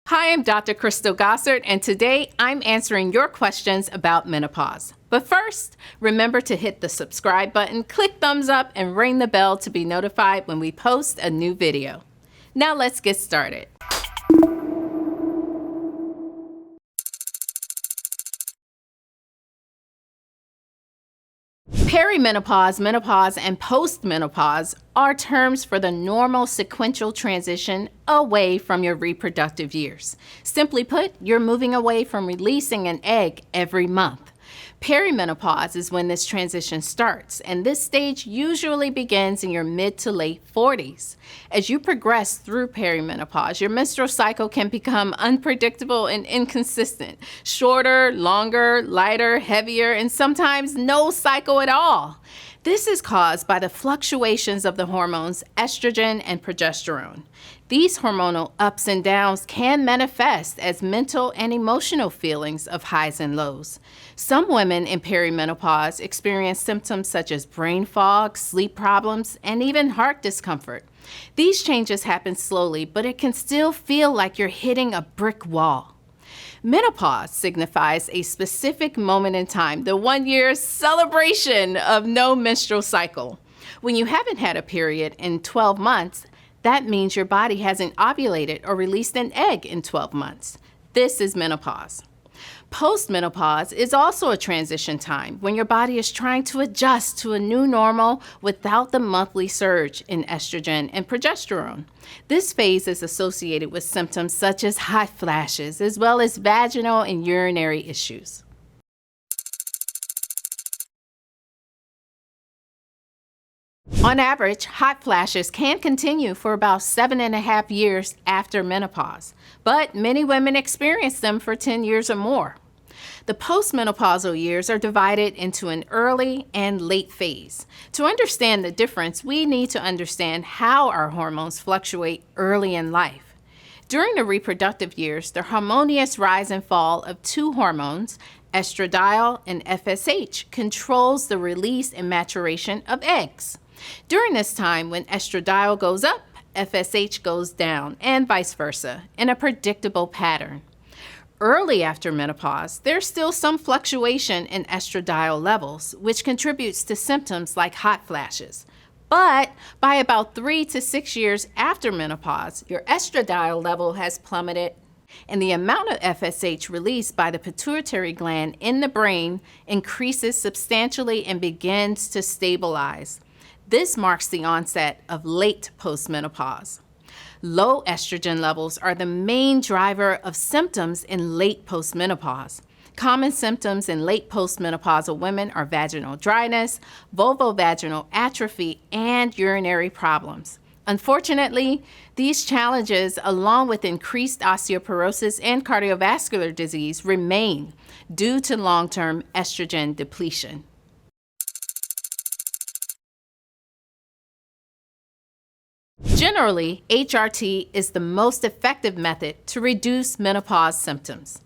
Hi, I'm Dr. Crystal Gossard, and today I'm answering your questions about menopause. But first, remember to hit the subscribe button, click thumbs up, and ring the bell to be notified when we post a new video. Now let's get started. Perimenopause, menopause, and postmenopause are terms for the normal sequential transition away from your reproductive years. Simply put, you're moving away from releasing an egg every month. Perimenopause is when this transition starts, and this stage usually begins in your mid to late 40s. As you progress through perimenopause, your menstrual cycle can become unpredictable and inconsistent, shorter, longer, lighter, heavier, and sometimes no cycle at all. This is caused by the fluctuations of the hormones estrogen and progesterone. These hormonal ups and downs can manifest as mental and emotional feelings of highs and lows. Some women in perimenopause experience symptoms such as brain fog, sleep problems, and even heart discomfort. These changes happen slowly, but it can still feel like you're hitting a brick wall. Menopause signifies a specific moment in time, the 1-year celebration of no menstrual cycle. When you haven't had a period in 12 months, that means your body hasn't ovulated or released an egg in 12 months. This is menopause. Postmenopause is also a transition time when your body is trying to adjust to a new normal without the monthly surge in estrogen and progesterone. This phase is associated with symptoms such as hot flashes, as well as vaginal and urinary issues. On average, hot flashes can continue for about 7.5 years after menopause, but many women experience them for 10 years or more. The postmenopausal years are divided into an early and late phase. To understand the difference, we need to understand how our hormones fluctuate early in life. During the reproductive years, the harmonious rise and fall of two hormones, estradiol and FSH, controls the release and maturation of eggs. During this time, when estradiol goes up, FSH goes down, and vice versa, in a predictable pattern. Early after menopause, there's still some fluctuation in estradiol levels, which contributes to symptoms like hot flashes. But by about 3 to 6 years after menopause, your estradiol level has plummeted, and the amount of FSH released by the pituitary gland in the brain increases substantially and begins to stabilize. This marks the onset of late postmenopause. Low estrogen levels are the main driver of symptoms in late postmenopause. Common symptoms in late postmenopausal women are vaginal dryness, vulvovaginal atrophy, and urinary problems. Unfortunately, these challenges, along with increased osteoporosis and cardiovascular disease, remain due to long-term estrogen depletion. Generally, HRT is the most effective method to reduce menopause symptoms.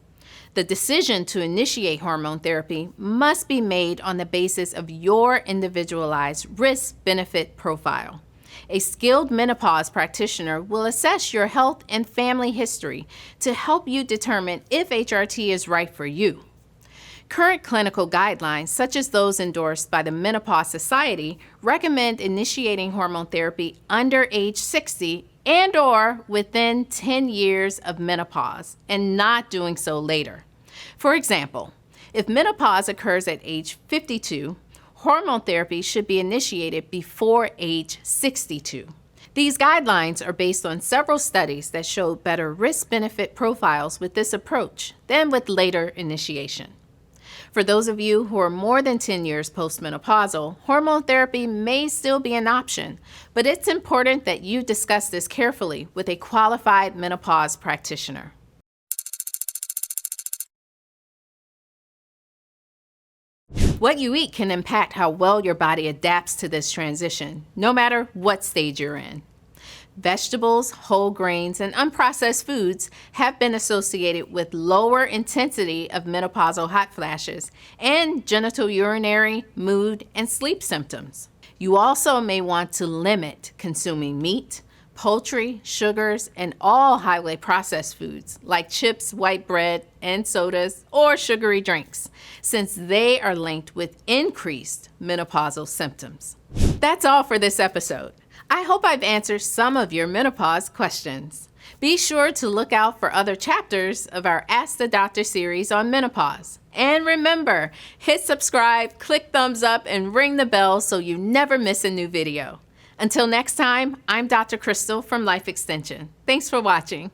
The decision to initiate hormone therapy must be made on the basis of your individualized risk-benefit profile. A skilled menopause practitioner will assess your health and family history to help you determine if HRT is right for you. Current clinical guidelines, such as those endorsed by the Menopause Society, recommend initiating hormone therapy under age 60 and/or within 10 years of menopause, and not doing so later. For example, if menopause occurs at age 52, hormone therapy should be initiated before age 62. These guidelines are based on several studies that show better risk-benefit profiles with this approach than with later initiation. For those of you who are more than 10 years postmenopausal, hormone therapy may still be an option, but it's important that you discuss this carefully with a qualified menopause practitioner. What you eat can impact how well your body adapts to this transition, no matter what stage you're in. Vegetables, whole grains, and unprocessed foods have been associated with lower intensity of menopausal hot flashes and genital urinary, mood, and sleep symptoms. You also may want to limit consuming meat, poultry, sugars, and all highly processed foods like chips, white bread, and sodas or sugary drinks, since they are linked with increased menopausal symptoms. That's all for this episode. I hope I've answered some of your menopause questions. Be sure to look out for other chapters of our Ask the Doctor series on menopause. And remember, hit subscribe, click thumbs up, and ring the bell so you never miss a new video. Until next time, I'm Dr. Crystal from Life Extension. Thanks for watching.